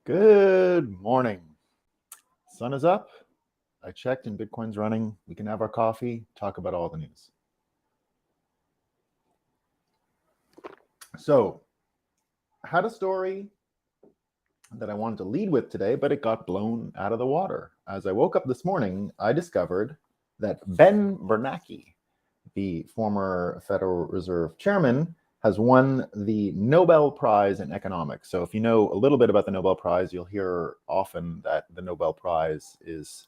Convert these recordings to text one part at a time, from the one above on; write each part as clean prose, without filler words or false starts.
Good morning. Sun is up. I checked and Bitcoin's running. We can have our coffee, talk about all the news. So, had a story that I wanted to lead with today, but it got blown out of the water. As I woke up this morning, I discovered that Bernanke, the former Federal Reserve chairman, has won the Nobel Prize in economics. So if you know a little bit about the Nobel Prize, you'll hear often that the Nobel Prize is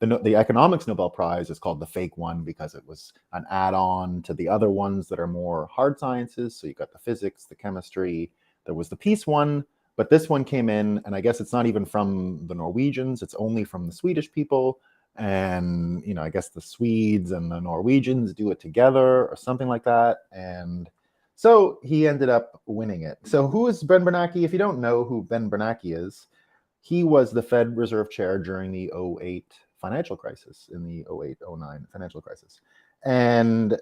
the economics Nobel Prize is called the fake one because it was an add-on to the other ones that are more hard sciences. So you got the physics, the chemistry. There was the peace one, but this one came in, and I guess it's not even from the Norwegians. It's only from the Swedish people. And, I guess the Swedes and the Norwegians do it together or something like that. And so he ended up winning it. So who is Ben Bernanke? If you don't know who Ben Bernanke is, he was the Fed Reserve Chair during the 08 financial crisis, in the 08-09 financial crisis. And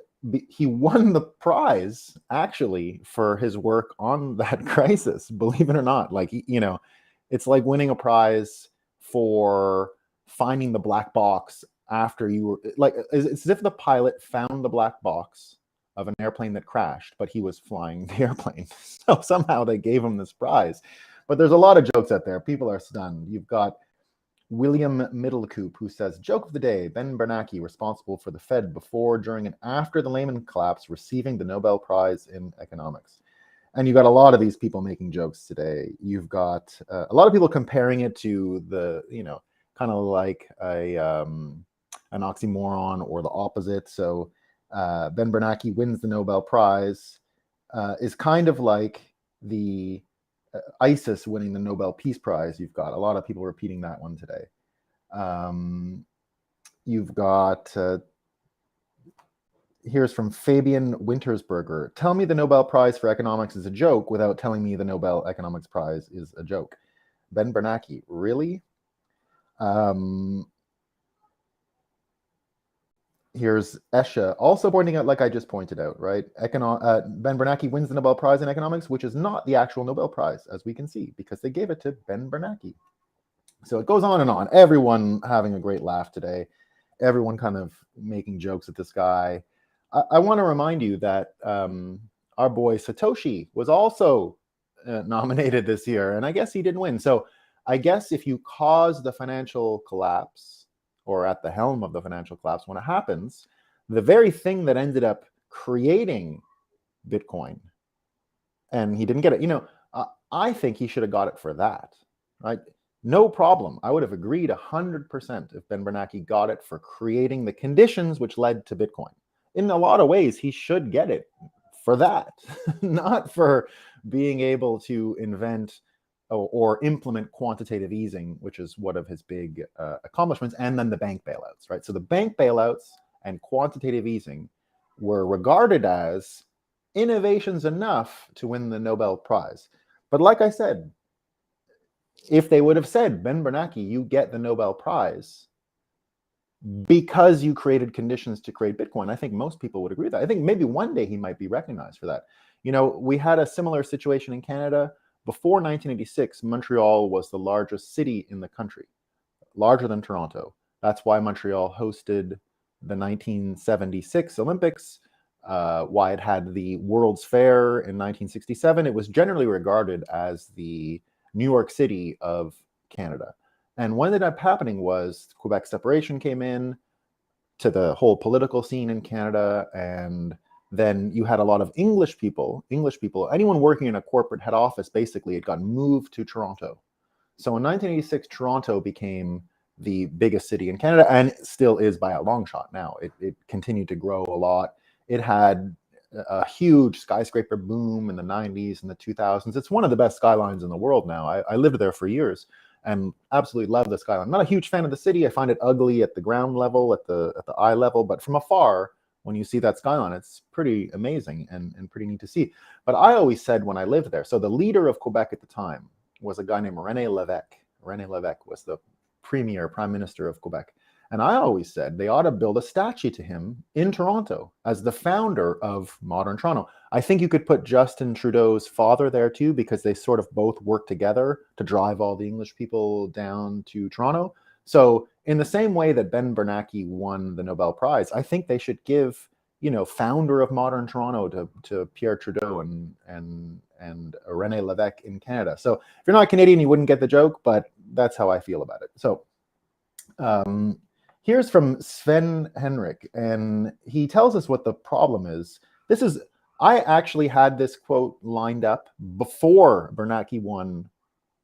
he won the prize, actually, for his work on that crisis, believe it or not. Like, it's like winning a prize for finding the black box after you were, like, it's as if the pilot found the black box of an airplane that crashed, but he was flying the airplane. So somehow they gave him this prize. But there's a lot of jokes out there. People are stunned. You've got William Middlecoop, who says, joke of the day, Ben Bernanke, responsible for the Fed before, during, and after the Lehman collapse, receiving the Nobel Prize in economics. And you've got a lot of these people making jokes today. You've got a lot of people comparing it to the, kind of like an oxymoron or the opposite. So Ben Bernanke wins the Nobel Prize is kind of like the ISIS winning the Nobel Peace Prize. You've got a lot of people repeating that one today. You've got, here's from Fabian Wintersberger. Tell me the Nobel Prize for economics is a joke without telling me the Nobel Economics Prize is a joke. Ben Bernanke, really? Here's Esha, also pointing out, like I just pointed out, right? Ben Bernanke wins the Nobel Prize in economics, which is not the actual Nobel Prize, as we can see, because they gave it to Ben Bernanke. So it goes on and on. Everyone having a great laugh today. Everyone kind of making jokes at this guy. I want to remind you that our boy Satoshi was also nominated this year, and I guess he didn't win. So I guess if you cause the financial collapse, or at the helm of the financial collapse, when it happens, the very thing that ended up creating Bitcoin, and he didn't get it. I think he should have got it for that, right? No problem. I would have agreed 100% if Ben Bernanke got it for creating the conditions which led to Bitcoin. In a lot of ways, he should get it for that, not for being able to invent or implement quantitative easing, which is one of his big accomplishments, and then the bank bailouts, right? So the bank bailouts and quantitative easing were regarded as innovations enough to win the Nobel Prize. But like I said, if they would have said, Ben Bernanke, you get the Nobel Prize because you created conditions to create Bitcoin, I think most people would agree with that. I think maybe one day he might be recognized for that. We had a similar situation in Canada. Before 1986, Montreal was the largest city in the country, larger than Toronto. That's why Montreal hosted the 1976 Olympics, why it had the World's Fair in 1967. It was generally regarded as the New York City of Canada. And what ended up happening was Quebec separation came in to the whole political scene in Canada, and then you had a lot of English people, anyone working in a corporate head office, basically, it got moved to Toronto. So in 1986, Toronto became the biggest city in Canada, and still is by a long shot now. It continued to grow a lot. It had a huge skyscraper boom in the 90s and the 2000s. It's one of the best skylines in the world now. I lived there for years and absolutely love the skyline. I'm not a huge fan of the city. I find it ugly at the ground level, at the eye level, but from afar, when you see that skyline, it's pretty amazing and pretty neat to see. But I always said when I lived there, so the leader of Quebec at the time was a guy named René Lévesque. René Lévesque was the prime minister of Quebec. And I always said they ought to build a statue to him in Toronto as the founder of modern Toronto. I think you could put Justin Trudeau's father there too, because they sort of both work together to drive all the English people down to Toronto. So in the same way that Ben Bernanke won the Nobel Prize, I think they should give, founder of modern Toronto to Pierre Trudeau and René Lévesque in Canada. So if you're not Canadian, you wouldn't get the joke, but that's how I feel about it. So here's from Sven Henrik, and he tells us what the problem is. I actually had this quote lined up before Bernanke won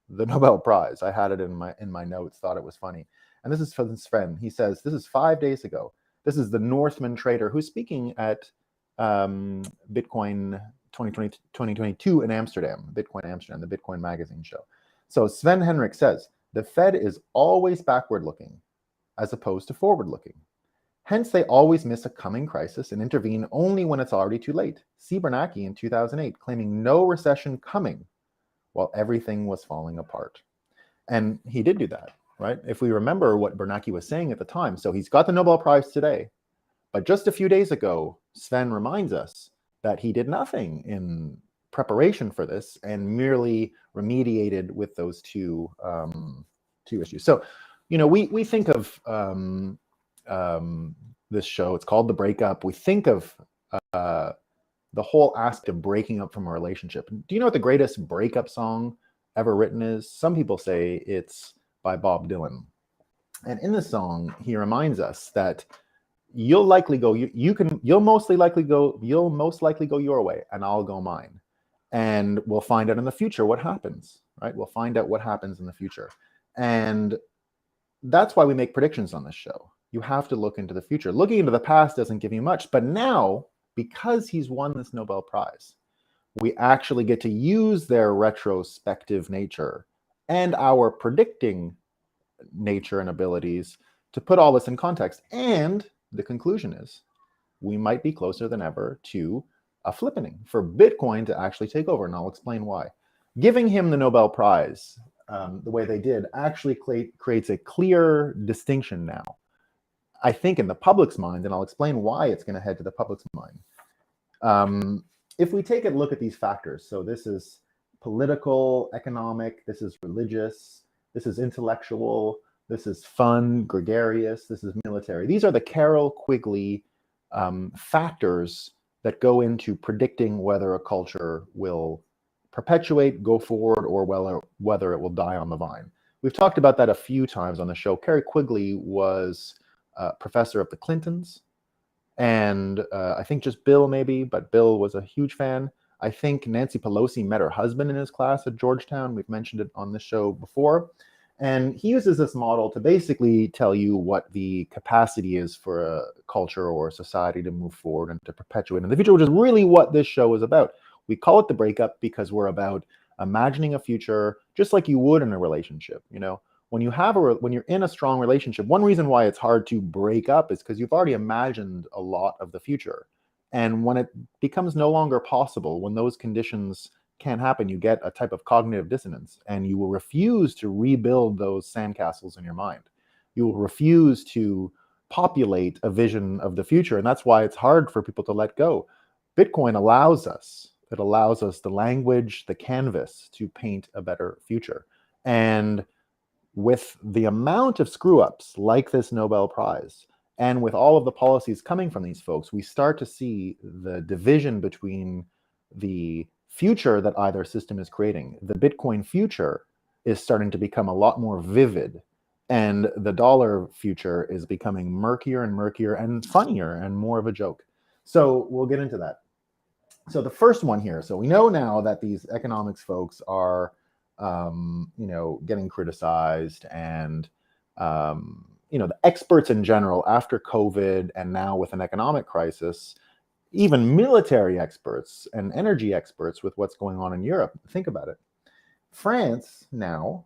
the Nobel Prize. I had it in my notes, thought it was funny. And this is from Sven. He says, this is 5 days ago. This is the Northman trader who's speaking at Bitcoin 2022 in Amsterdam, Bitcoin Amsterdam, the Bitcoin magazine show. So Sven Henrik says, the Fed is always backward looking as opposed to forward looking. Hence, they always miss a coming crisis and intervene only when it's already too late. See Bernanke in 2008 claiming no recession coming while everything was falling apart. And he did do that, right? If we remember what Bernanke was saying at the time. So he's got the Nobel Prize today, but just a few days ago, Sven reminds us that he did nothing in preparation for this and merely remediated with those two issues. So, we think of this show, it's called The Breakup. We think of the whole aspect of breaking up from a relationship. Do you know what the greatest breakup song ever written is? Some people say it's by Bob Dylan. And in the song, he reminds us that you'll likely go, you'll most likely go your way, and I'll go mine. And we'll find out in the future what happens, right? We'll find out what happens in the future. And that's why we make predictions on this show. You have to look into the future. Looking into the past doesn't give you much, but now, because he's won this Nobel Prize, we actually get to use their retrospective nature and our predicting nature and abilities to put all this in context. And the conclusion is we might be closer than ever to a flippening for Bitcoin to actually take over. And I'll explain why. Giving him the Nobel Prize the way they did actually creates a clear distinction now, I think, in the public's mind, and I'll explain why it's going to head to the public's mind. If we take a look at these factors, so this is political, economic, this is religious, this is intellectual, this is fun, gregarious, this is military. These are the Carroll Quigley factors that go into predicting whether a culture will perpetuate, go forward, or whether it will die on the vine. We've talked about that a few times on the show. Carroll Quigley was a professor of the Clintons, and I think just Bill maybe, but Bill was a huge fan. I think Nancy Pelosi met her husband in his class at Georgetown. We've mentioned it on this show before. And he uses this model to basically tell you what the capacity is for a culture or a society to move forward and to perpetuate in the future, which is really what this show is about. We call it The Breakup because we're about imagining a future just like you would in a relationship. When you're in a strong relationship, one reason why it's hard to break up is because you've already imagined a lot of the future. And when it becomes no longer possible, when those conditions can't happen, you get a type of cognitive dissonance, and you will refuse to rebuild those sandcastles in your mind. You will refuse to populate a vision of the future, and that's why it's hard for people to let go. Bitcoin allows us the language, the canvas to paint a better future. And with the amount of screw-ups like this Nobel Prize, and with all of the policies coming from these folks, we start to see the division between the future that either system is creating. The Bitcoin future is starting to become a lot more vivid, and the dollar future is becoming murkier and murkier and funnier and more of a joke. So we'll get into that. So the first one here, so we know now that these economics folks are getting criticized, and the experts in general after COVID and now with an economic crisis, even military experts and energy experts with what's going on in Europe. Think about it. France now,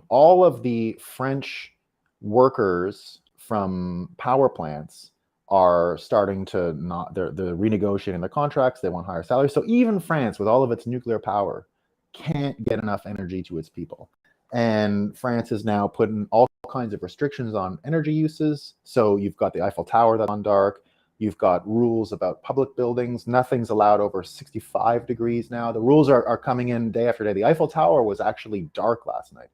all of the French workers from power plants are starting to they're renegotiating the contracts. They want higher salaries. So even France, with all of its nuclear power, can't get enough energy to its people. And France is now putting all kinds of restrictions on energy uses. So you've got the Eiffel Tower that's on dark. You've got rules about public buildings. Nothing's allowed over 65 degrees now. The rules are coming in day after day. The Eiffel Tower was actually dark last night.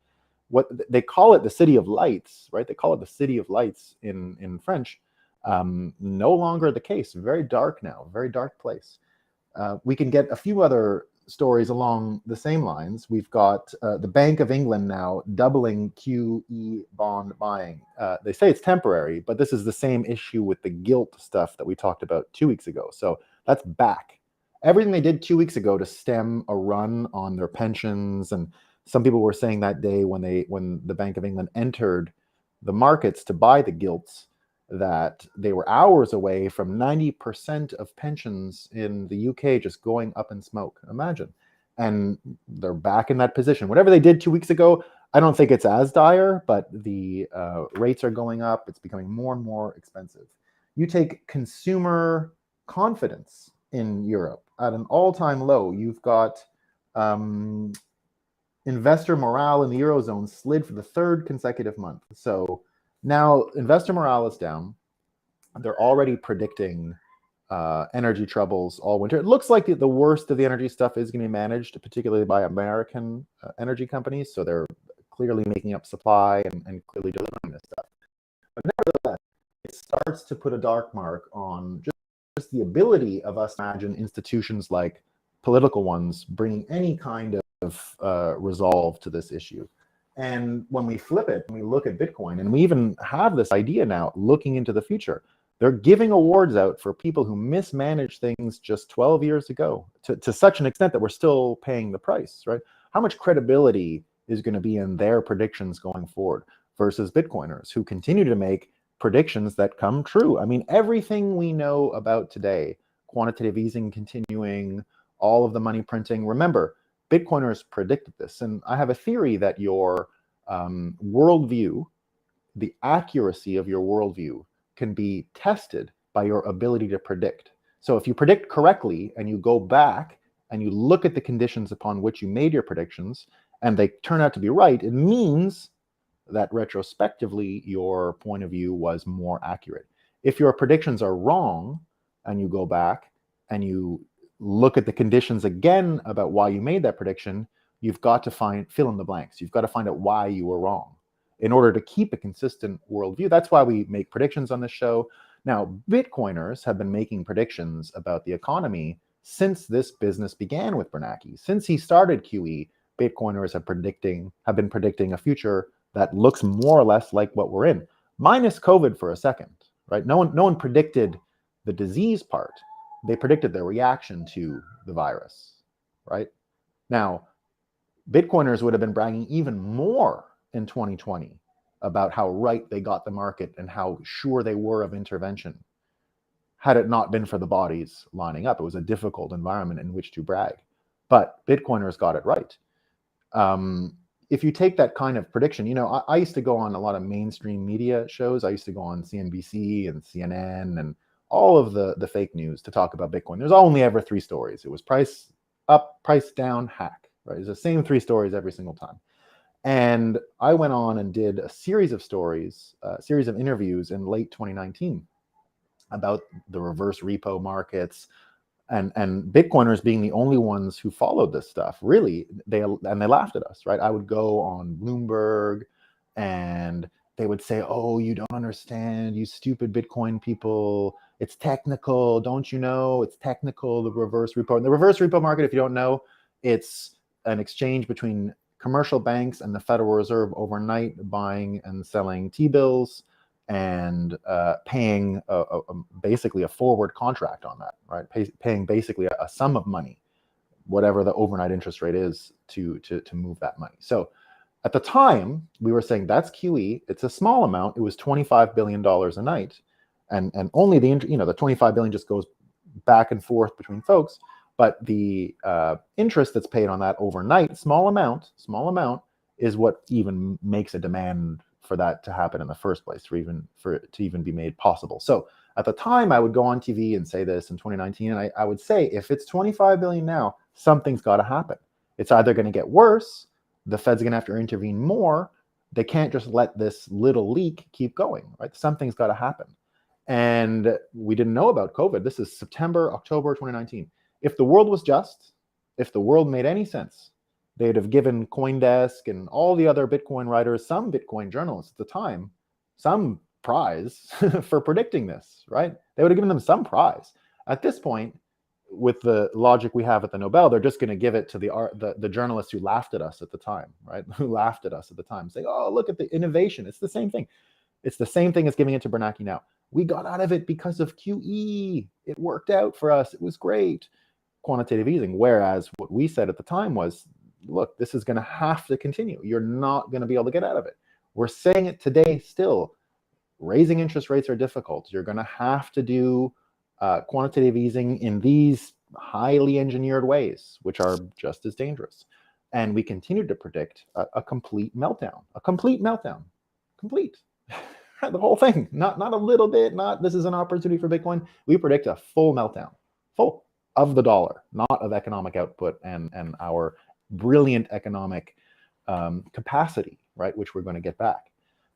What they call it, the city of lights, right? They call it the city of lights in French. No longer the case. Very dark now. Very dark place. We can get a few other stories along the same lines. We've got the Bank of England now doubling QE bond buying. They say it's temporary, but this is the same issue with the gilt stuff that we talked about 2 weeks ago. So that's back. Everything they did 2 weeks ago to stem a run on their pensions, and some people were saying that day when the Bank of England entered the markets to buy the gilts, that they were hours away from 90% of pensions in the UK just going up in smoke. Imagine. And they're back in that position. Whatever they did 2 weeks ago, I don't think it's as dire, but the rates are going up. It's becoming more and more expensive. You take consumer confidence in Europe at an all-time low. You've got investor morale in the Eurozone slid for the third consecutive month. So now investor morale is down. They're already predicting energy troubles all winter. It looks like the worst of the energy stuff is going to be managed, particularly by American energy companies. So they're clearly making up supply and clearly delivering this stuff. But nevertheless, it starts to put a dark mark on just the ability of us to imagine institutions like political ones bringing any kind of resolve to this issue. And when we flip it, and we look at Bitcoin, and we even have this idea now looking into the future, they're giving awards out for people who mismanaged things just 12 years ago to such an extent that we're still paying the price, right? How much credibility is going to be in their predictions going forward versus Bitcoiners who continue to make predictions that come true? I mean, everything we know about today, quantitative easing continuing, all of the money printing, remember, Bitcoiners predicted this. And I have a theory that your worldview, the accuracy of your worldview, can be tested by your ability to predict. So if you predict correctly and you go back and you look at the conditions upon which you made your predictions and they turn out to be right, it means that retrospectively your point of view was more accurate. If your predictions are wrong and you go back and you look at the conditions again about why you made that prediction, you've got to fill in the blanks. You've got to find out why you were wrong in order to keep a consistent worldview. That's why we make predictions on this show. Now, Bitcoiners have been making predictions about the economy since this business began with Bernanke. Since he started QE, Bitcoiners have been predicting a future that looks more or less like what we're in, minus COVID for a second, right? No one predicted the disease part. They predicted their reaction to the virus, right? Now, Bitcoiners would have been bragging even more in 2020 about how right they got the market and how sure they were of intervention had it not been for the bodies lining up. It was a difficult environment in which to brag, but Bitcoiners got it right. If you take that kind of prediction, you know, I used to go on a lot of mainstream media shows. I used to go on CNBC and CNN and all of the fake news to talk about Bitcoin. There's only ever 3 stories. It was price up, price down, hack, right? It's the same 3 stories every single time. And I went on and did a series of stories, a series of interviews in late 2019 about the reverse repo markets and Bitcoiners being the only ones who followed this stuff. Really, they laughed at us, right? I would go on Bloomberg and they would say, "Oh, you don't understand, you stupid Bitcoin people. It's technical, don't you know? It's technical, the reverse repo." And the reverse repo market, if you don't know, it's an exchange between commercial banks and the Federal Reserve overnight, buying and selling T-bills and paying basically a forward contract on that, right? Paying basically a sum of money, whatever the overnight interest rate is, to move that money. So at the time, we were saying that's QE. It's a small amount. It was $25 billion a night. And only the 25 billion just goes back and forth between folks. But the interest that's paid on that overnight, small amount, is what even makes a demand for that to happen in the first place, for it to even be made possible. So at the time, I would go on TV and say this in 2019, and I would say, if it's 25 billion now, something's got to happen. It's either going to get worse the Fed's going to have to intervene more. They can't just let this little leak keep going, right? Something's got to happen. And we didn't know about COVID. This is September, October 2019. If the world was just, if the world made any sense, they'd have given CoinDesk and all the other Bitcoin writers, some Bitcoin journalists at the time, some prize for predicting this, right? They would have given them some prize. At this point, with the logic we have at the Nobel, they're just going to give it to the journalists who laughed at us at the time, right? Who laughed at us at the time, saying, "Oh, look at the innovation." It's the same thing. It's the same thing as giving it to Bernanke now. We got out of it because of QE. It worked out for us. It was great. Quantitative easing. Whereas what we said at the time was, look, this is going to have to continue. You're not going to be able to get out of it. We're saying it today still. Raising interest rates are difficult. You're going to have to do quantitative easing in these highly engineered ways, which are just as dangerous. And we continue to predict a complete meltdown. A complete meltdown. Complete. The whole thing, not a little bit, not this is an opportunity for Bitcoin. We predict a full meltdown, full of the dollar, not of economic output and our brilliant economic capacity, right, which we're going to get back.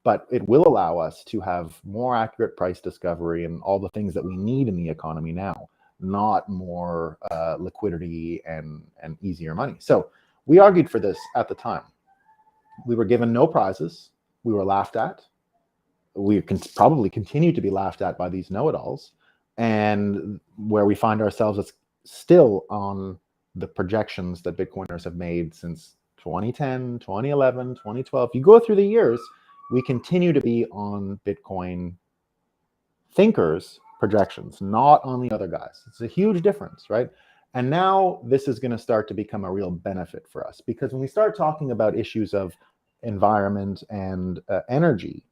But it will allow us to have more accurate price discovery and all the things that we need in the economy now, not more liquidity and easier money. So we argued for this at the time. We were given no prizes. We were laughed at. We can probably continue to be laughed at by these know-it-alls, and where we find ourselves is still on the projections that Bitcoiners have made since 2010, 2011, 2012. If you go through the years, we continue to be on Bitcoin thinkers' projections, not on the other guys. It's a huge difference, right? And now this is going to start to become a real benefit for us, because when we start talking about issues of environment and energy,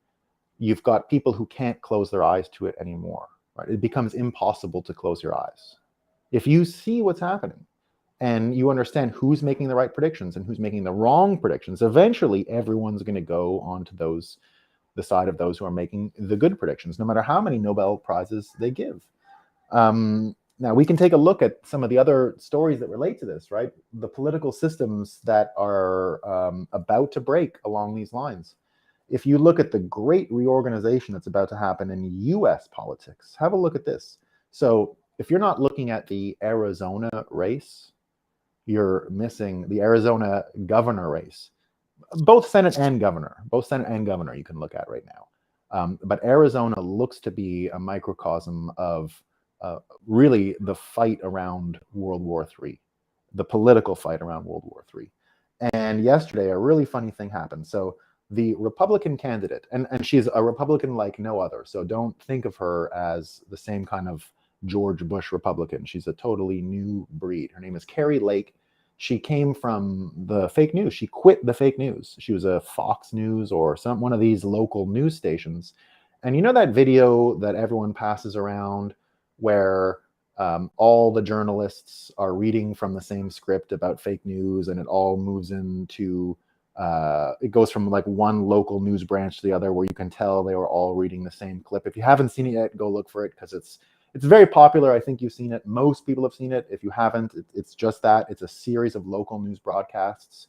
you've got people who can't close their eyes to it anymore, right? It becomes impossible to close your eyes. If you see what's happening and you understand who's making the right predictions and who's making the wrong predictions, eventually everyone's going to go onto the side of those who are making the good predictions, no matter how many Nobel Prizes they give. Now, we can take a look at some of the other stories that relate to this, right? The political systems that are about to break along these lines. If you look at the great reorganization that's about to happen in US politics, have a look at this. So if you're not looking at the Arizona race, you're missing the Arizona governor race. Both Senate and governor you can look at right now. But Arizona looks to be a microcosm of really the fight around World War III, the political fight around World War III. And yesterday, a really funny thing happened. So the Republican candidate, and she's a Republican like no other, so don't think of her as the same kind of George Bush Republican. She's a totally new breed. Her name is Carrie Lake. She came from the fake news. She quit the fake news. She was a Fox News or one of these local news stations. And you know that video that everyone passes around where all the journalists are reading from the same script about fake news, and it all moves into it goes from like one local news branch to the other, where you can tell they were all reading the same clip. If you haven't seen it yet, go look for it, because it's very popular. I think you've seen it. Most people have seen it. If you haven't, it's just that. It's a series of local news broadcasts,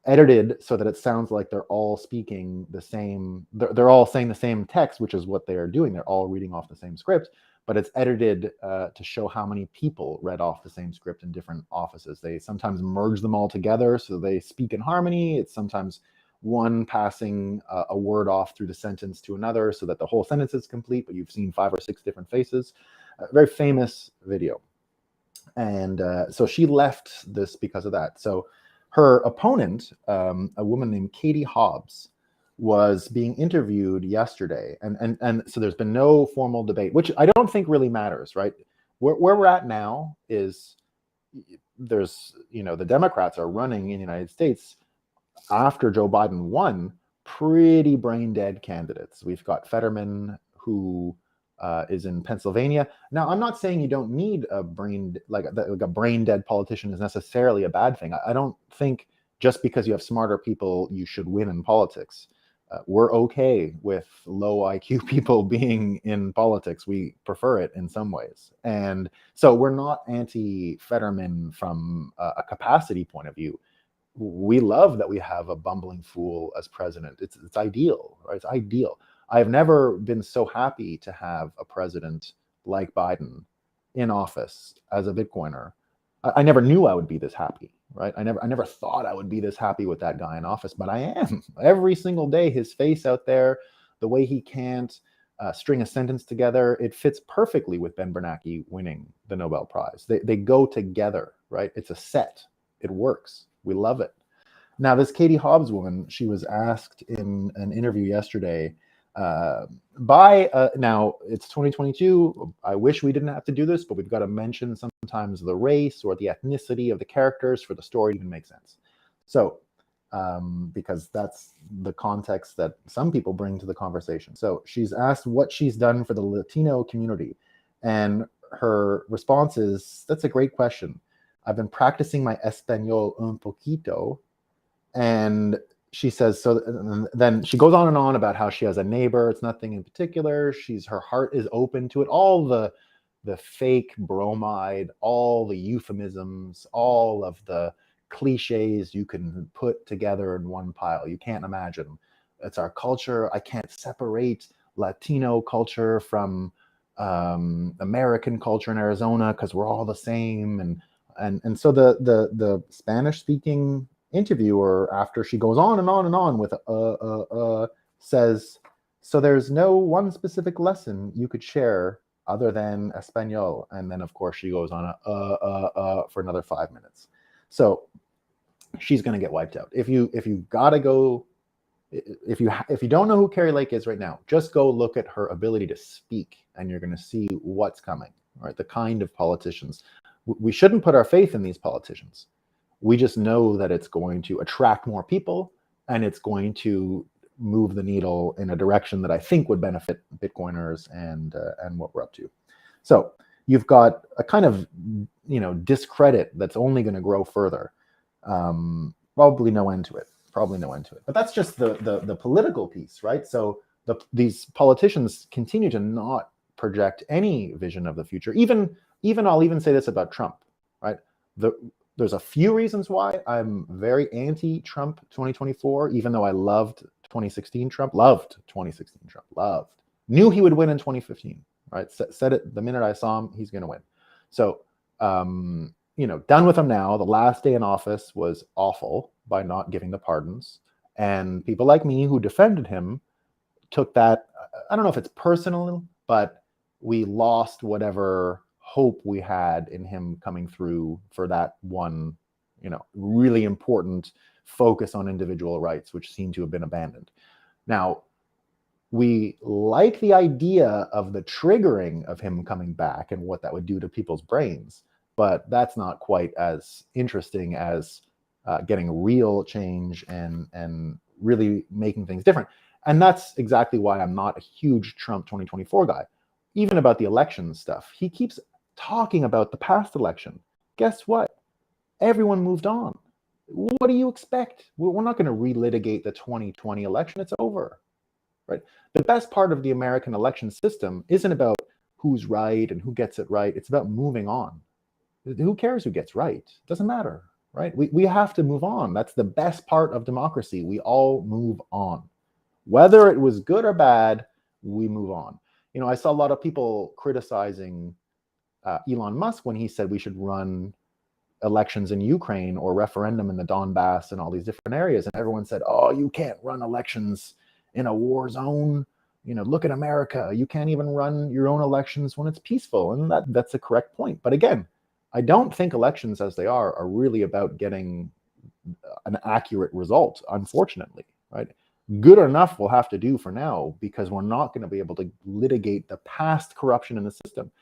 edited so that it sounds like they're all speaking the same. They're all saying the same text, which is what they are doing. They're all reading off the same script, but it's edited to show how many people read off the same script in different offices. They sometimes merge them all together so they speak in harmony. It's sometimes one passing a word off through the sentence to another so that the whole sentence is complete, but you've seen 5 or 6 different faces. A very famous video. And so she left this because of that. So her opponent, a woman named Katie Hobbs, was being interviewed yesterday. And so there's been no formal debate, which I don't think really matters, right? Where we're at now is there's, the Democrats are running in the United States after Joe Biden won, pretty brain dead candidates. We've got Fetterman, who is in Pennsylvania. Now, I'm not saying you don't need a brain dead politician is necessarily a bad thing. I don't think just because you have smarter people, you should win in politics. We're okay with low IQ people being in politics. We prefer it in some ways. And so we're not anti-Fetterman from a capacity point of view. we love that we have a bumbling fool as president. It's ideal, right? It's ideal. I've never been so happy to have a president like Biden in office as a Bitcoiner. I never knew I would be this happy, right? I never thought I would be this happy with that guy in office, but I am. Every single day, his face out there, the way he can't string a sentence together, it fits perfectly with Ben Bernanke winning the Nobel Prize. They go together, right? It's a set. It works. We love it. Now, this Katie Hobbs woman, she was asked in an interview yesterday now it's 2022. I wish we didn't have to do this, but we've got to mention sometimes the race or the ethnicity of the characters for the story to even make sense. So, because that's the context that some people bring to the conversation. So she's asked what she's done for the Latino community. And her response is, that's a great question. I've been practicing my Espanol un poquito. And she says, so then she goes on and on about how she has a neighbor. It's nothing in particular. Her heart is open to it. All the fake bromide, all the euphemisms, all of the cliches you can put together in one pile. You can't imagine. It's our culture. I can't separate Latino culture from American culture in Arizona because we're all the same. And so the Spanish speaking interviewer, after she goes on and on and on with says, so there's no one specific lesson you could share other than Espanol. And then of course she goes on for another 5 minutes. So she's going to get wiped out. If you gotta go, if you don't know who Carrie Lake is right now, just go look at her ability to speak and you're going to see what's coming, right? The kind of politicians. We shouldn't put our faith in these politicians. We just know that it's going to attract more people and it's going to move the needle in a direction that I think would benefit Bitcoiners and what we're up to. So you've got a kind of discredit that's only going to grow further. Probably no end to it. But that's just the political piece, right? So these politicians continue to not project any vision of the future. Even I'll even say this about Trump, right? There's a few reasons why I'm very anti-Trump 2024, even though I loved 2016 Trump, knew he would win in 2015, right? Said it the minute I saw him, he's going to win. So, done with him now. The last day in office was awful by not giving the pardons. And people like me who defended him took that, I don't know if it's personal, but we lost whatever hope we had in him coming through for that one, really important focus on individual rights, which seemed to have been abandoned. Now, we like the idea of the triggering of him coming back and what that would do to people's brains, but that's not quite as interesting as getting real change and really making things different. And that's exactly why I'm not a huge Trump 2024 guy. Even about the election stuff, he keeps talking about the past election. Guess what? Everyone moved on. What do you expect? We're not going to relitigate the 2020 election. It's over, right? The best part of the American election system isn't about who's right and who gets it right. It's about moving on. Who cares who gets right? It doesn't matter, right? We have to move on. That's the best part of democracy. We all move on. Whether it was good or bad, we move on. I saw a lot of people criticizing Elon Musk when he said we should run elections in Ukraine or referendum in the Donbass and all these different areas. And everyone said, oh, you can't run elections in a war zone. Look at America. You can't even run your own elections when it's peaceful. And that's a correct point. But again, I don't think elections as they are really about getting an accurate result, unfortunately, right? Good enough we'll have to do for now because we're not going to be able to litigate the past corruption in the system.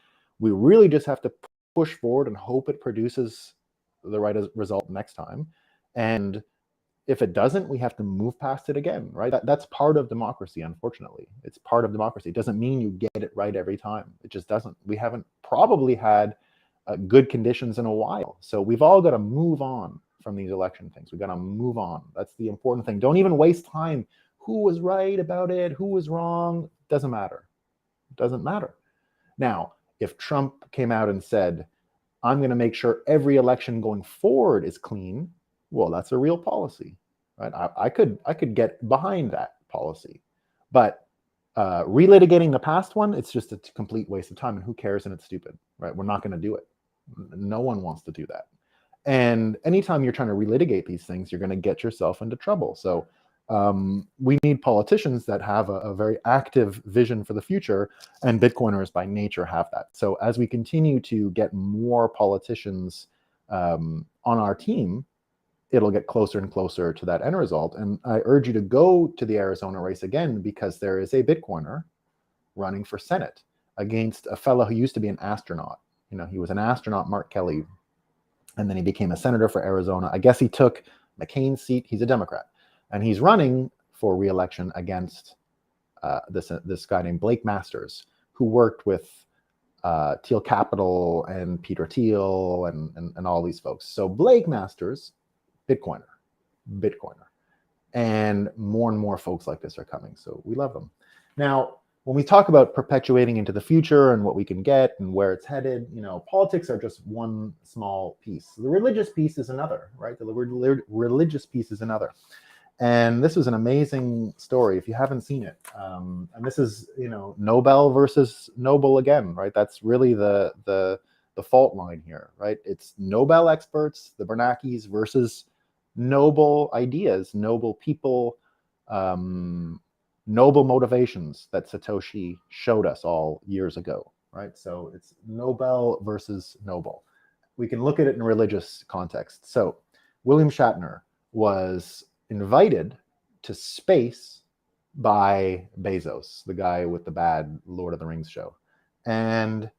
We really just have to push forward and hope it produces the right result next time. And if it doesn't, we have to move past it again, right? That's part of democracy, unfortunately. It's part of democracy. It doesn't mean you get it right every time. It just doesn't. We haven't probably had good conditions in a while. So we've all got to move on from these election things. We've got to move on. That's the important thing. Don't even waste time. Who was right about it? Who was wrong? Doesn't matter. Doesn't matter. Now, if Trump came out and said, I'm going to make sure every election going forward is clean, Well, that's a real policy, right? I could get behind that policy, but relitigating the past one, it's just a complete waste of time, and who cares? And it's stupid, right? We're not going to do it. No one wants to do that. And anytime you're trying to relitigate these things, you're going to get yourself into trouble. So we need politicians that have a very active vision for the future, and Bitcoiners by nature have that. So as we continue to get more politicians on our team, it'll get closer and closer to that end result. And I urge you to go to the Arizona race again, because there is a Bitcoiner running for Senate against a fellow who used to be an astronaut. You know, he was an astronaut, Mark Kelly, and then he became a senator for Arizona. I guess he took McCain's seat. He's a Democrat, and he's running for re-election against this guy named Blake Masters, who worked with Thiel Capital and Peter Thiel and all these folks. So Blake Masters, Bitcoiner, and more folks like this are coming. So we love them. Now, when we talk about perpetuating into the future and what we can get and where it's headed, you know, politics are just one small piece. The religious piece is another, right? The religious piece is another. And this was an amazing story if you haven't seen it. And this is, you know, Nobel versus Noble again, right? That's really the fault line here, right? It's Nobel experts, the Bernankes, versus noble ideas, noble people, noble motivations that Satoshi showed us all years ago, right? So it's Nobel versus Noble. We can look at it in religious context. So William Shatner was invited to space by Bezos, the guy with the bad Lord of the Rings show. And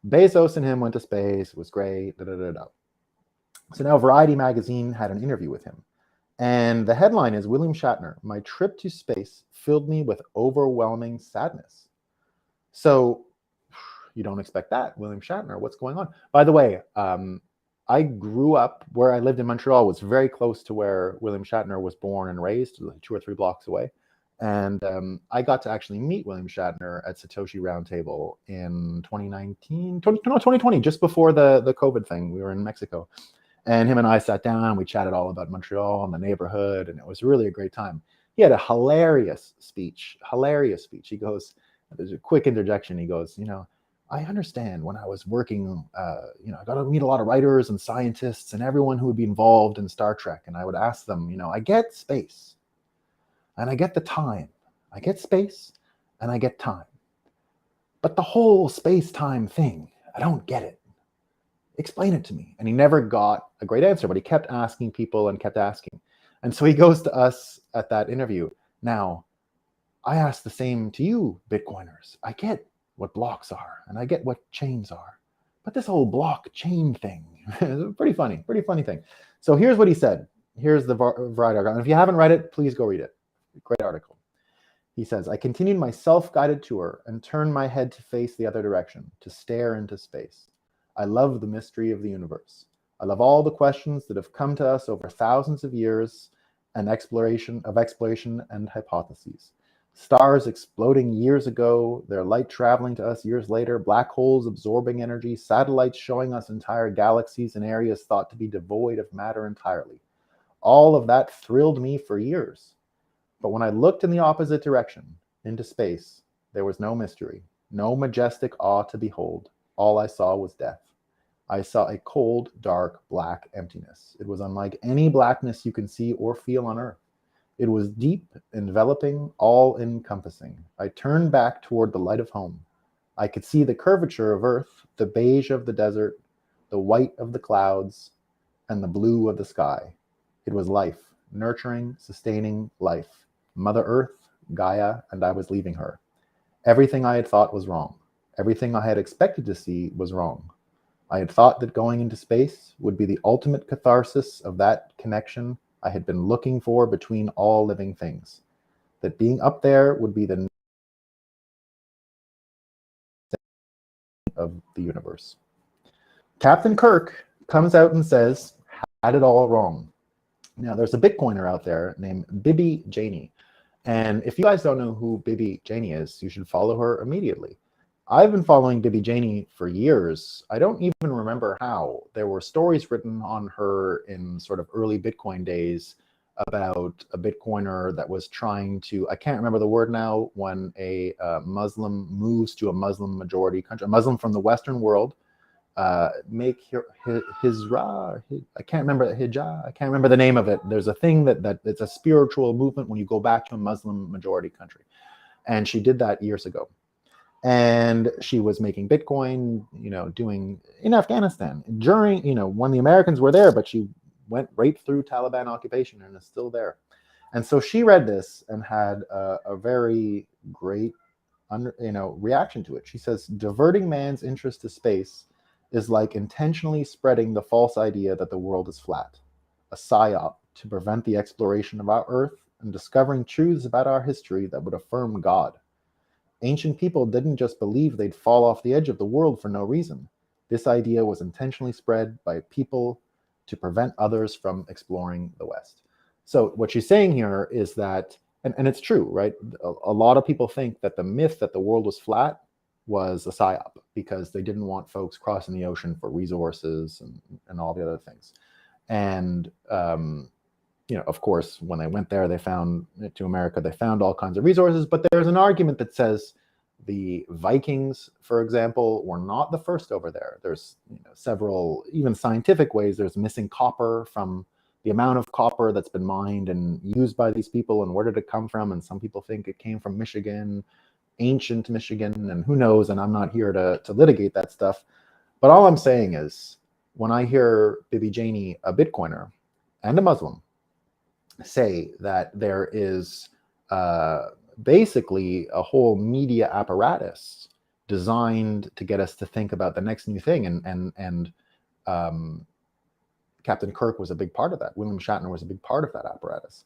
Bezos and him went to space. It was great. So now Variety magazine had an interview with him. And the headline is, William Shatner, my trip to space filled me with overwhelming sadness. So you don't expect that, William Shatner, what's going on? By the way, I grew up where I lived in Montreal, was very close to where William Shatner was born and raised, like 2 or 3 blocks away. And I got to actually meet William Shatner at Satoshi Roundtable in 2020, just before the COVID thing. We were in Mexico. And him and I sat down, we chatted all about Montreal and the neighborhood, and it was really a great time. He had a hilarious speech. He goes, there's a quick interjection. He goes, you know, I understand when I was working, you know, I got to meet a lot of writers and scientists and everyone who would be involved in Star Trek. And I would ask them, you know, I get space and I get the time. I get space and I get time. But the whole space-time thing, I don't get it. Explain it to me. And he never got a great answer, but he kept asking people and kept asking. And so he goes to us at that interview. Now, I ask the same to you, Bitcoiners. I get what blocks are and I get what chains are, but this whole blockchain thing is pretty funny thing. So here's what he said. Here's the Variety article. And if you haven't read it, please go read it. Great article. He says, I continued my self-guided tour and turned my head to face the other direction, to stare into space. I love the mystery of the universe. I love all the questions that have come to us over thousands of years and exploration and hypotheses. Stars exploding years ago, their light traveling to us years later, black holes absorbing energy, satellites showing us entire galaxies and areas thought to be devoid of matter entirely. All of that thrilled me for years. But when I looked in the opposite direction, into space, there was no mystery, no majestic awe to behold. All I saw was death. I saw a cold, dark, black emptiness. It was unlike any blackness you can see or feel on Earth. It was deep, enveloping, all-encompassing. I turned back toward the light of home. I could see the curvature of Earth, the beige of the desert, the white of the clouds, and the blue of the sky. It was life, nurturing, sustaining life. Mother Earth, Gaia, and I was leaving her. Everything I had thought was wrong. Everything I had expected to see was wrong. I had thought that going into space would be the ultimate catharsis of that connection I had been looking for between all living things. That being up there would be the of the universe. Captain Kirk comes out and says, had it all wrong. Now, there's a Bitcoiner out there named Bibi Janie. And if you guys don't know who Bibi Janie is, you should follow her immediately. I've been following Bibi Janie for years. I don't even remember how. There were stories written on her in sort of early Bitcoin days about a Bitcoiner that was trying to, I can't remember the word now, when a Muslim moves to a Muslim majority country, a Muslim from the Western world, make hijra. I can't remember hijab. I can't remember the name of it. There's a thing that it's a spiritual movement when you go back to a Muslim majority country, and she did that years ago. And she was making Bitcoin, doing in Afghanistan during, when the Americans were there, but she went right through Taliban occupation and is still there. And so she read this and had a very great, reaction to it. She says, diverting man's interest to space is like intentionally spreading the false idea that the world is flat, a psyop to prevent the exploration of our Earth and discovering truths about our history that would affirm God. Ancient people didn't just believe they'd fall off the edge of the world for no reason. This idea was intentionally spread by people to prevent others from exploring the West. So what she's saying here is that, and it's true, right? A lot of people think that the myth that the world was flat was a psyop because they didn't want folks crossing the ocean for resources and all the other things. And of course, when they went there, they found to America, they found all kinds of resources. But there's an argument that says the Vikings, for example, were not the first over there. There's several, even scientific ways. There's missing copper from the amount of copper that's been mined and used by these people, and where did it come from? And some people think it came from Michigan, ancient Michigan, and who knows? And I'm not here to litigate that stuff. But all I'm saying is, when I hear Bibi Janie, a Bitcoiner and a Muslim, say that there is basically a whole media apparatus designed to get us to think about the next new thing, and Captain Kirk was a big part of that. William Shatner was a big part of that apparatus.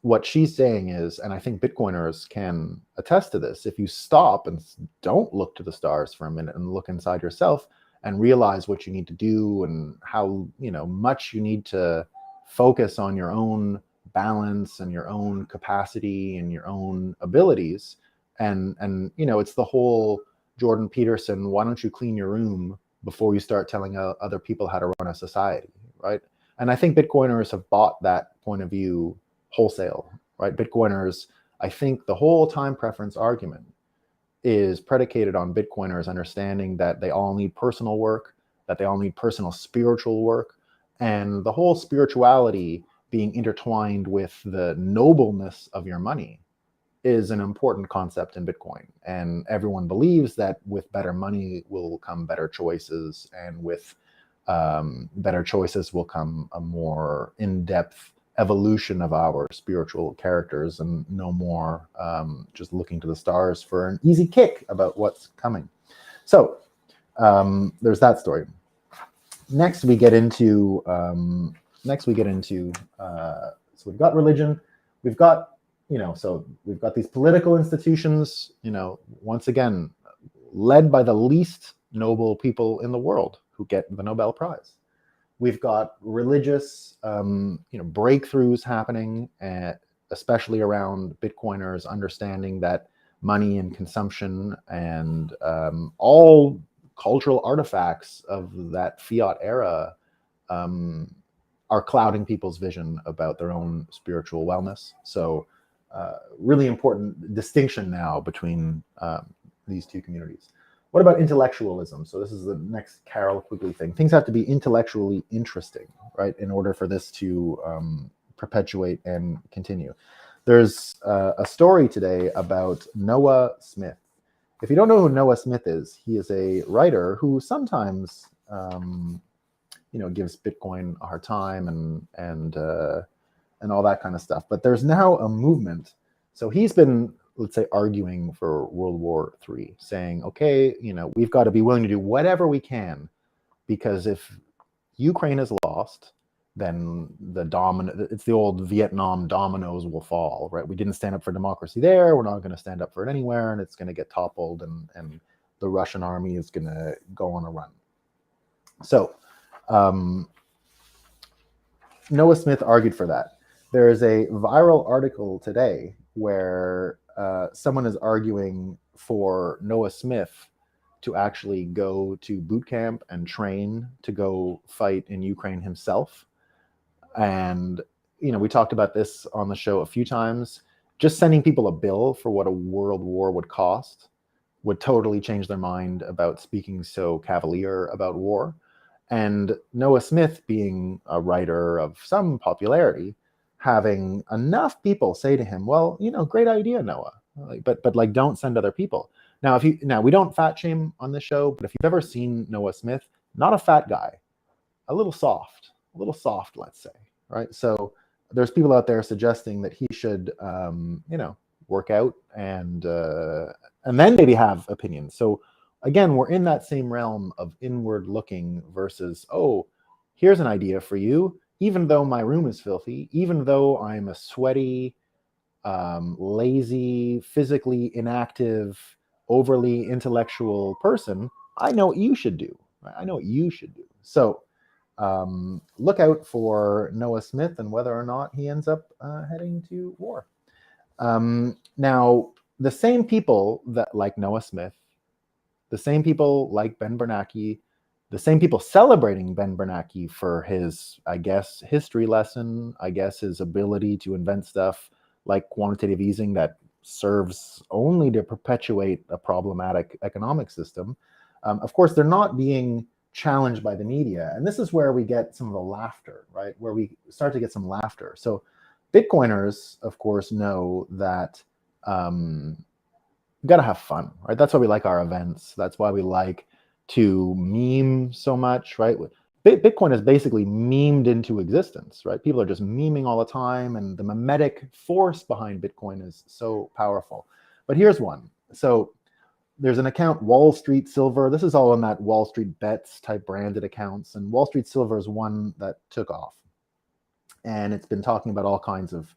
What she's saying is, and I think Bitcoiners can attest to this, if you stop and don't look to the stars for a minute and look inside yourself and realize what you need to do and how much you need to focus on your own balance and your own capacity and your own abilities, and it's the whole Jordan Peterson, why don't you clean your room before you start telling other people how to run a society, right? And I think Bitcoiners have bought that point of view wholesale, right? Bitcoiners, I think the whole time preference argument is predicated on Bitcoiners understanding that they all need personal work, that they all need personal spiritual work, and the whole spirituality being intertwined with the nobleness of your money is an important concept in Bitcoin. And everyone believes that with better money will come better choices, and with better choices will come a more in-depth evolution of our spiritual characters, and no more just looking to the stars for an easy kick about what's coming. So there's that story. Next we get into so we've got religion, we've got so we've got these political institutions, once again led by the least noble people in the world who get the Nobel Prize. We've got religious breakthroughs happening, especially around Bitcoiners understanding that money and consumption and all cultural artifacts of that fiat era are clouding people's vision about their own spiritual wellness. So really important distinction now between these two communities. What about intellectualism? So this is the next Carol Quigley thing. Things have to be intellectually interesting, right, in order for this to perpetuate and continue. There's a story today about Noah Smith. If you don't know who Noah Smith is, he is a writer who sometimes gives Bitcoin a hard time and all that kind of stuff. But there's now a movement. So he's been, let's say, arguing for World War III, saying, okay, we've got to be willing to do whatever we can, because if Ukraine is lost, then it's the old Vietnam dominoes will fall, right? We didn't stand up for democracy there. We're not going to stand up for it anywhere, and it's going to get toppled, and the Russian army is going to go on a run. So Noah Smith argued for that. There is a viral article today where someone is arguing for Noah Smith to actually go to boot camp and train to go fight in Ukraine himself. And, we talked about this on the show a few times. Just sending people a bill for what a world war would cost would totally change their mind about speaking so cavalier about war. And Noah Smith, being a writer of some popularity, having enough people say to him, well, great idea, Noah, but don't send other people. Now, we don't fat shame on this show, but if you've ever seen Noah Smith, not a fat guy, a little soft, let's say, right? So there's people out there suggesting that he should, work out and then maybe have opinions. So again, we're in that same realm of inward looking versus, oh, here's an idea for you. Even though my room is filthy, even though I'm a sweaty, lazy, physically inactive, overly intellectual person, I know what you should do. Right? I know what you should do. So look out for Noah Smith and whether or not he ends up heading to war. Now, the same people that like Noah Smith, the same people like Ben Bernanke, the same people celebrating Ben Bernanke for his, I guess, history lesson, I guess his ability to invent stuff like quantitative easing that serves only to perpetuate a problematic economic system. Of course, they're not being challenged by the media. And this is where we get some of the laughter, right? Where we start to get some laughter. So Bitcoiners, of course, know that we've got to have fun, right? That's why we like our events. That's why we like to meme so much, right? Bitcoin is basically memed into existence, right? People are just memeing all the time, and the mimetic force behind Bitcoin is so powerful. But here's one. So there's an account, Wall Street Silver. This is all in that Wall Street Bets type branded accounts, and Wall Street Silver is one that took off. And it's been talking about all kinds of,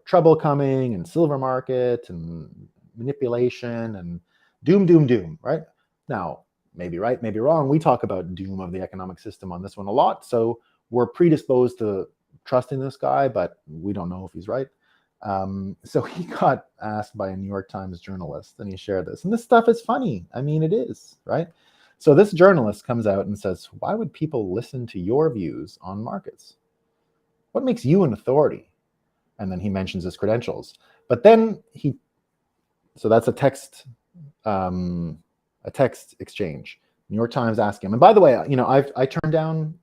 trouble coming and silver market and manipulation and doom, right? Now, maybe right, maybe wrong. We talk about doom of the economic system on this one a lot. So we're predisposed to trusting this guy, but we don't know if he's right. So he got asked by a New York Times journalist, and he shared this. And this stuff is funny. I mean, it is, right? So this journalist comes out and says, why would people listen to your views on markets? What makes you an authority? And then he mentions his credentials. But then so that's a text exchange. New York Times asked him. And by the way, I turned down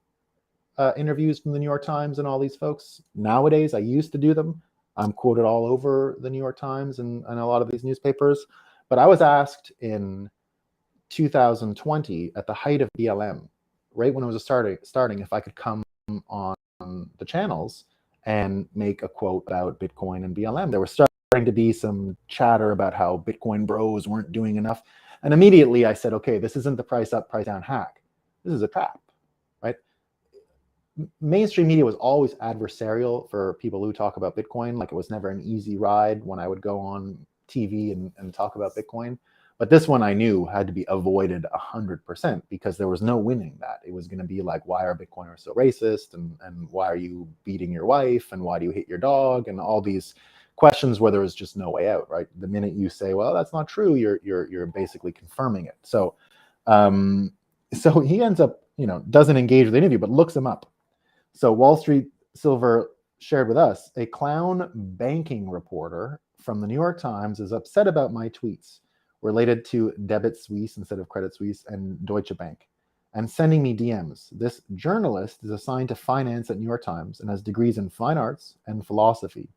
interviews from the New York Times and all these folks. Nowadays, I used to do them. I'm quoted all over the New York Times and a lot of these newspapers. But I was asked in 2020 at the height of BLM, right when it was starting, if I could come on the channels and make a quote about Bitcoin and BLM. There was starting to be some chatter about how Bitcoin bros weren't doing enough. And immediately I said, okay, this isn't the price up, price down hack. This is a trap, right? Mainstream media was always adversarial for people who talk about Bitcoin. Like, it was never an easy ride when I would go on TV and talk about Bitcoin. But this one I knew had to be avoided 100% because there was no winning that. It was going to be like, why are Bitcoiners so racist? And why are you beating your wife? And why do you hate your dog? And all these questions where there was just no way out, right? The minute you say, well, that's not true, you're basically confirming it. So so he ends up, doesn't engage with the interview, but looks him up. So Wall Street Silver shared with us, a clown banking reporter from the New York Times is upset about my tweets related to Debit Suisse instead of Credit Suisse and Deutsche Bank, and sending me DMs. This journalist is assigned to finance at New York Times and has degrees in fine arts and philosophy.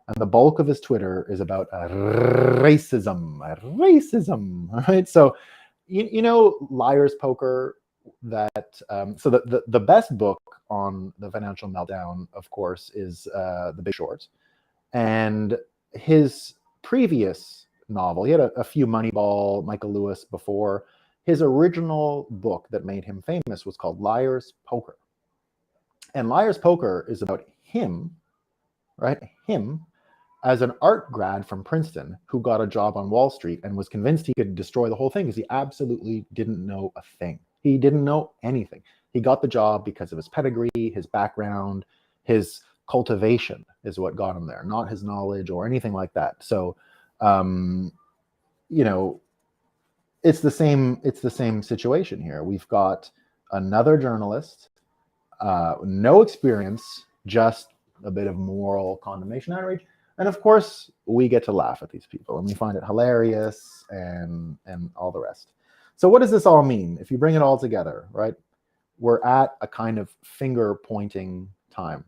And the bulk of his Twitter is about racism, right? So, Liar's Poker, that, so the best book on the financial meltdown, of course, is The Big Short. And his previous novel, he had a few Moneyball, Michael Lewis before. His original book that made him famous was called Liar's Poker. And Liar's Poker is about him, right? Him as an art grad from Princeton who got a job on Wall Street and was convinced he could destroy the whole thing because he absolutely didn't know a thing. He didn't know anything. He got the job because of his pedigree, his background, his cultivation is what got him there, not his knowledge or anything like that. So, it's the same situation here. We've got another journalist, no experience, just a bit of moral condemnation outrage. And of course, we get to laugh at these people and we find it hilarious and all the rest. So what does this all mean? If you bring it all together, right? We're at a kind of finger pointing time.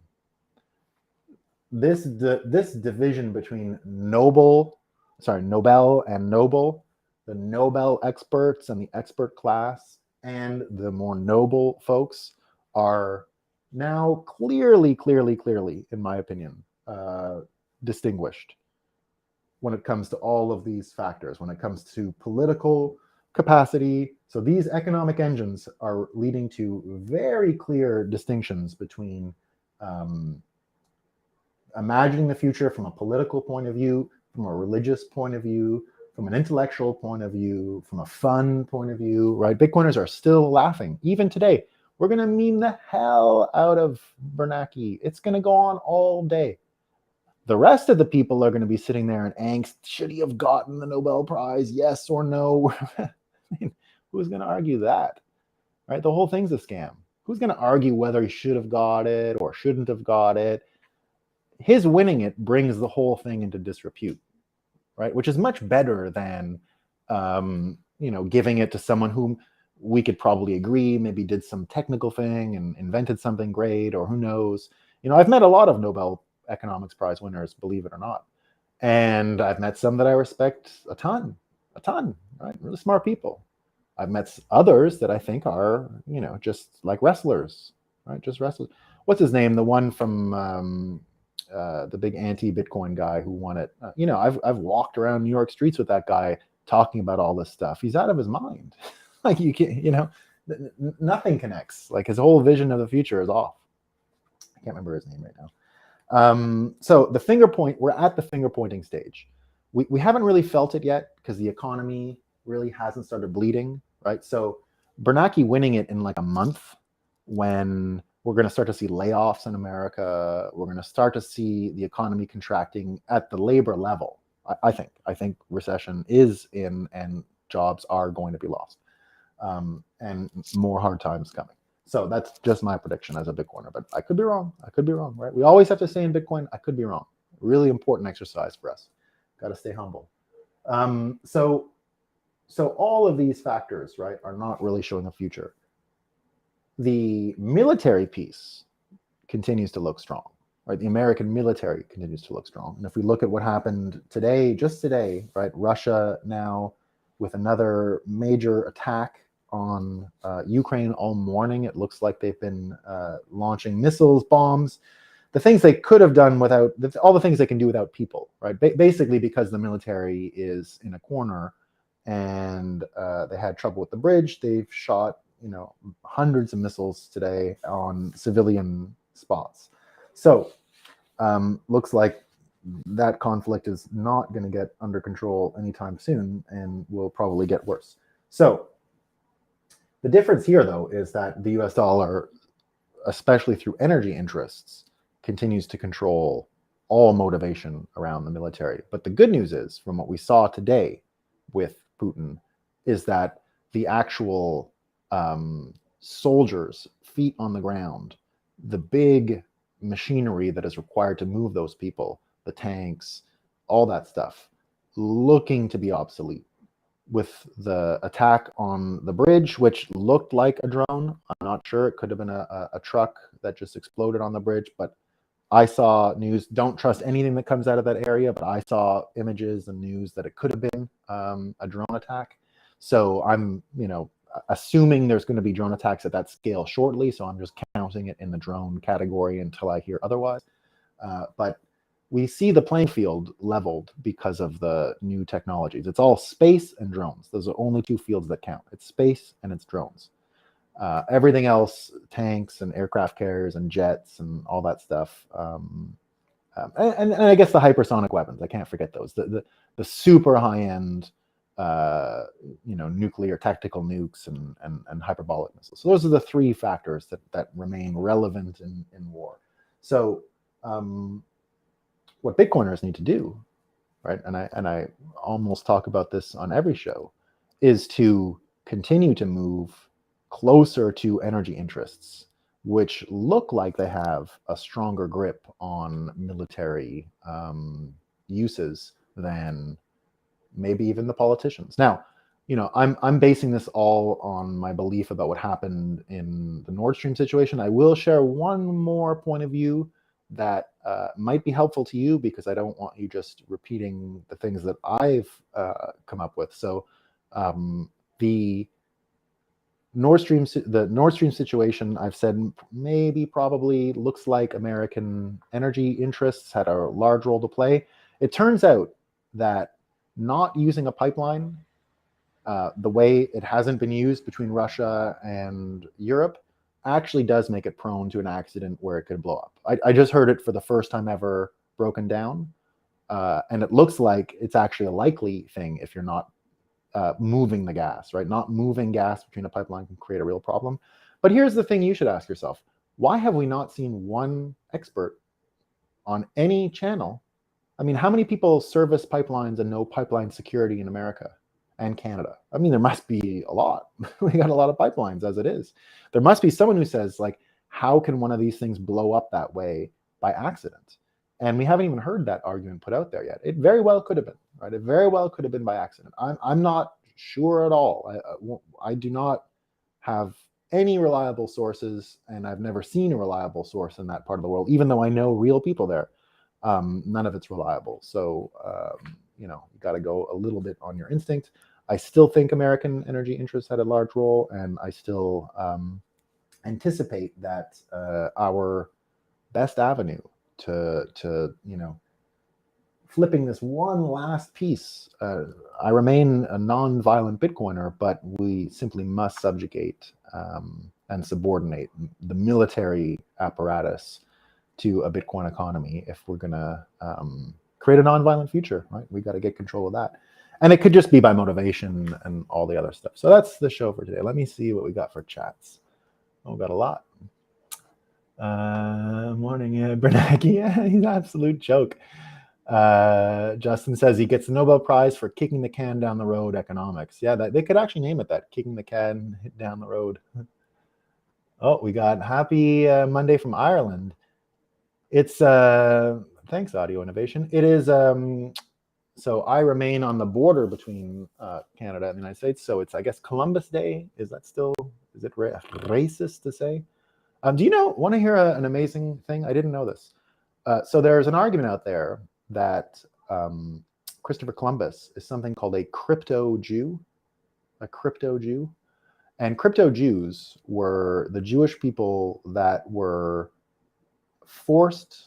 This division between Nobel and Noble, the Nobel experts and the expert class, and the more noble folks are now clearly, in my opinion, distinguished when it comes to all of these factors, when it comes to political capacity. So these economic engines are leading to very clear distinctions between imagining the future from a political point of view, from a religious point of view, from an intellectual point of view, from a fun point of view, right? Bitcoiners are still laughing. Even today, we're going to meme the hell out of Bernanke. It's going to go on all day. The rest of the people are going to be sitting there in angst. Should he have gotten the Nobel Prize? Yes or no? I mean, who's going to argue that? Right? The whole thing's a scam. Who's going to argue whether he should have got it or shouldn't have got it? His winning it brings the whole thing into disrepute, right? Which is much better than, giving it to someone whom we could probably agree maybe did some technical thing and invented something great, or who knows. I've met a lot of Nobel Economics Prize winners, believe it or not. And I've met some that I respect a ton, right? Really smart people. I've met others that I think are, just like wrestlers, right? Just wrestlers. What's his name? The one from the big anti-Bitcoin guy who won it. I've walked around New York streets with that guy talking about all this stuff. He's out of his mind. Like you can't, nothing connects. Like his whole vision of the future is off. I can't remember his name right now. So the finger point, we're at the finger pointing stage. We haven't really felt it yet because the economy really hasn't started bleeding, right? So Bernanke winning it in like a month, when we're going to start to see layoffs in America, we're going to start to see the economy contracting at the labor level. I think recession is in, and jobs are going to be lost, and more hard times coming. So that's just my prediction as a Bitcoiner, but I could be wrong. Right? We always have to say in Bitcoin, I could be wrong. Really important exercise for us. Got to stay humble. So all of these factors, right, are not really showing a future. The military piece continues to look strong, right? The American military continues to look strong. And if we look at what happened today, just today, right, Russia now with another major attack on Ukraine all morning. It looks like they've been launching missiles, bombs, the things they could have done without, all the things they can do without people, right? Basically because the military is in a corner and they had trouble with the bridge. They've shot, hundreds of missiles today on civilian spots. So looks like that conflict is not going to get under control anytime soon and will probably get worse. So the difference here, though, is that the US dollar, especially through energy interests, continues to control all motivation around the military. But the good news is, from what we saw today with Putin, is that the actual soldiers, feet on the ground, the big machinery that is required to move those people, the tanks, all that stuff, looking to be obsolete. With the attack on the bridge, which looked like a drone, I'm not sure, it could have been a truck that just exploded on the bridge, but I saw news, don't trust anything that comes out of that area, but I saw images and news that it could have been a drone attack. So I'm, assuming there's going to be drone attacks at that scale shortly, so I'm just counting it in the drone category until I hear otherwise. But we see the playing field leveled because of the new technologies. It's all space and drones. Those are only two fields that count. It's space and it's drones. Everything else, tanks and aircraft carriers and jets and all that stuff. And I guess the hypersonic weapons, I can't forget those. The super high-end, nuclear tactical nukes and hyperbolic missiles. So those are the three factors that remain relevant in war. So what Bitcoiners need to do, right? And I almost talk about this on every show, is to continue to move closer to energy interests, which look like they have a stronger grip on military uses than maybe even the politicians. Now, I'm basing this all on my belief about what happened in the Nord Stream situation. I will share one more point of view that might be helpful to you, because I don't want you just repeating the things that I've come up with. So the Nord Stream situation, I've said maybe probably looks like American energy interests had a large role to play. It turns out that not using a pipeline, the way it hasn't been used between Russia and Europe, actually does make it prone to an accident where it could blow up. I just heard it for the first time ever broken down, and it looks like it's actually a likely thing if you're not moving the gas, right? Not moving gas between a pipeline can create a real problem. But here's the thing you should ask yourself. Why have we not seen one expert on any channel? I mean, how many people service pipelines and know pipeline security in America and Canada? I mean, there must be a lot. We got a lot of pipelines as it is. There must be someone who says, like, how can one of these things blow up that way by accident? And we haven't even heard that argument put out there yet. It very well could have been, right? It very well could have been by accident. I'm not sure at all. I do not have any reliable sources, and I've never seen a reliable source in that part of the world, even though I know real people there. None of it's reliable. So, you got to go a little bit on your instinct. I still think American energy interests had a large role, and I still anticipate that our best avenue to flipping this one last piece. I remain a non-violent Bitcoiner, but we simply must subjugate and subordinate the military apparatus to a Bitcoin economy if we're going to create a non-violent future, right? We got to get control of that. And it could just be by motivation and all the other stuff. So that's the show for today. Let me see what we got for chats. Oh, we got a lot. Morning, Bernanke. Yeah, he's an absolute joke. Justin says he gets the Nobel Prize for kicking the can down the road economics. Yeah, they could actually name it that, kicking the can down the road. Oh, we got happy Monday from Ireland. It's thanks, Audio Innovation. It is so I remain on the border between Canada and the United States. So it's, I guess, Columbus Day. Is it racist to say? Do you want to hear an amazing thing? I didn't know this. So there's an argument out there that Christopher Columbus is something called a crypto Jew. And crypto Jews were the Jewish people that were forced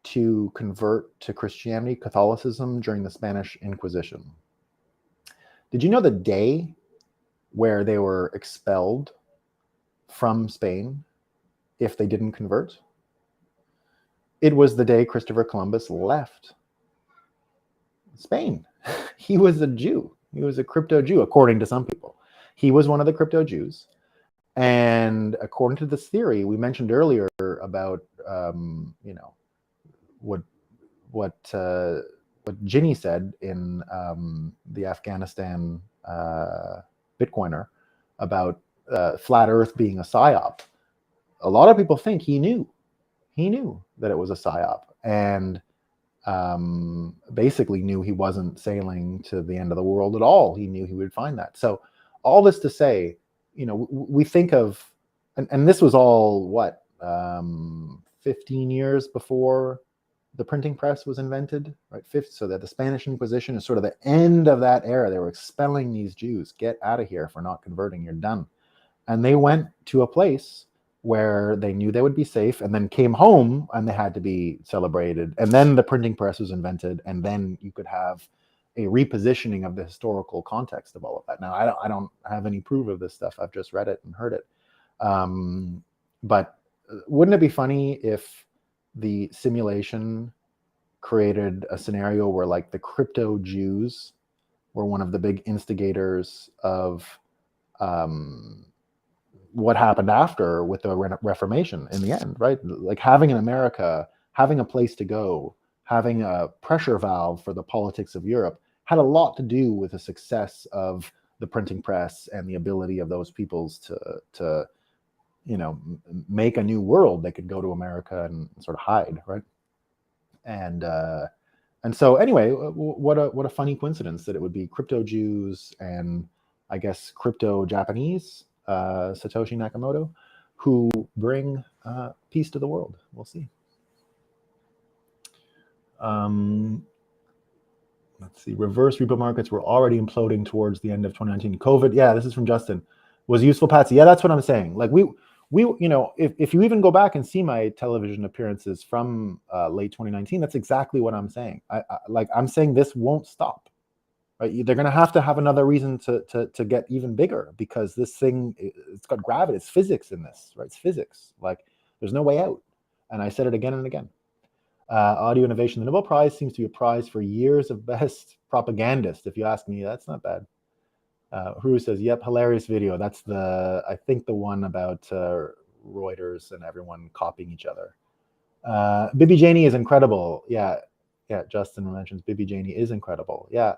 to convert to Christianity, Catholicism during the Spanish Inquisition. Did you know the day where they were expelled from Spain if they didn't convert? It was the day Christopher Columbus left Spain. He was a Jew. He was a crypto Jew, according to some people. He was one of the crypto Jews. And according to this theory, we mentioned earlier about, what Ginny said in the Afghanistan Bitcoiner about flat Earth being a psyop. A lot of people think he knew that it was a psyop, and basically knew he wasn't sailing to the end of the world at all. He knew he would find that. So all this to say, we think of, and this was all 15 years before the printing press was invented, right? So that the Spanish Inquisition is sort of the end of that era. They were expelling these Jews. Get out of here. If we're not converting, you're done. And they went to a place where they knew they would be safe, and then came home and they had to be celebrated. And then the printing press was invented, and then you could have a repositioning of the historical context of all of that. Now, I don't have any proof of this stuff. I've just read it and heard it. But wouldn't it be funny if the simulation created a scenario where, like, the crypto Jews were one of the big instigators of what happened after with the Reformation in the end, right? Like, having in America, having a place to go, having a pressure valve for the politics of Europe had a lot to do with the success of the printing press and the ability of those peoples to make a new world. They could go to America and sort of hide, right? And so anyway, what a funny coincidence that it would be crypto Jews and I guess crypto Japanese, Satoshi Nakamoto, who bring peace to the world. We'll see. Let's see. Reverse repo markets were already imploding towards the end of 2019. COVID. Yeah, this is from Justin. Was useful, Patsy. Yeah, that's what I'm saying. Like we if you even go back and see my television appearances from late 2019, that's exactly what I'm saying. I'm saying this won't stop. Right? They're going to have another reason to get even bigger, because this thing, it's got gravity. It's physics in this, right? It's physics. Like there's no way out. And I said it again and again. Audio innovation. The Nobel Prize seems to be a prize for years of best propagandist. If you ask me, that's not bad. Who says, yep, hilarious video. That's I think the one about Reuters and everyone copying each other. Bibi Janie is incredible. Yeah, Justin mentions Bibi Janie is incredible. Yeah,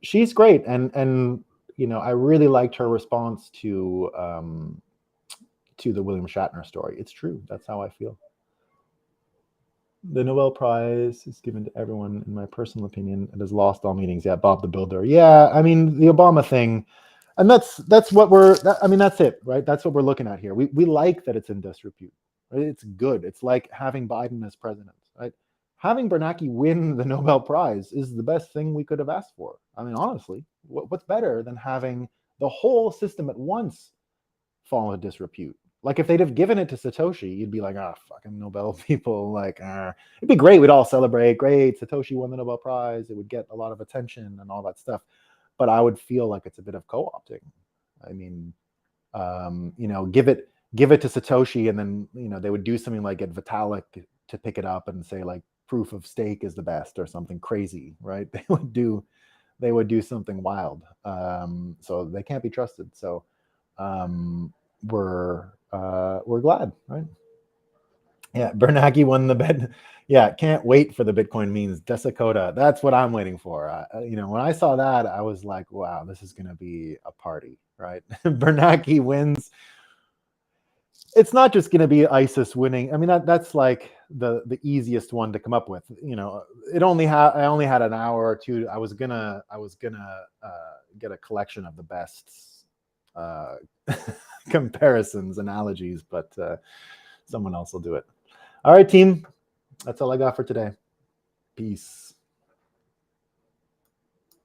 she's great. And I really liked her response to the William Shatner story. It's true. That's how I feel. The Nobel Prize is given to everyone, in my personal opinion. It has lost all meanings. Yeah, Bob the Builder. Yeah, I mean, the Obama thing, and that's what that's it, right? That's what we're looking at here. We like that it's in disrepute. Right? It's good. It's like having Biden as president, right? Having Bernanke win the Nobel Prize is the best thing we could have asked for. I mean, honestly, what's better than having the whole system at once fall into disrepute? Like if they'd have given it to Satoshi, you'd be like, fucking Nobel people. Like, it'd be great. We'd all celebrate. Great, Satoshi won the Nobel Prize. It would get a lot of attention and all that stuff. But I would feel like it's a bit of co-opting. I mean, give it to Satoshi, and then they would do something like get Vitalik to pick it up and say like proof of stake is the best or something crazy, right? They would do something wild. So they can't be trusted. So we're glad, right? Yeah, Bernanke won the bed. Yeah, can't wait for the Bitcoin memes. Desakota, that's what I'm waiting for. When I saw that, I was like, wow, this is going to be a party, right? Bernanke wins. It's not just going to be ISIS winning. I mean, that's like the easiest one to come up with. I only had an hour or two. I was gonna get a collection of the best comparisons, analogies, but someone else will do it. All right, team. That's all I got for today. Peace.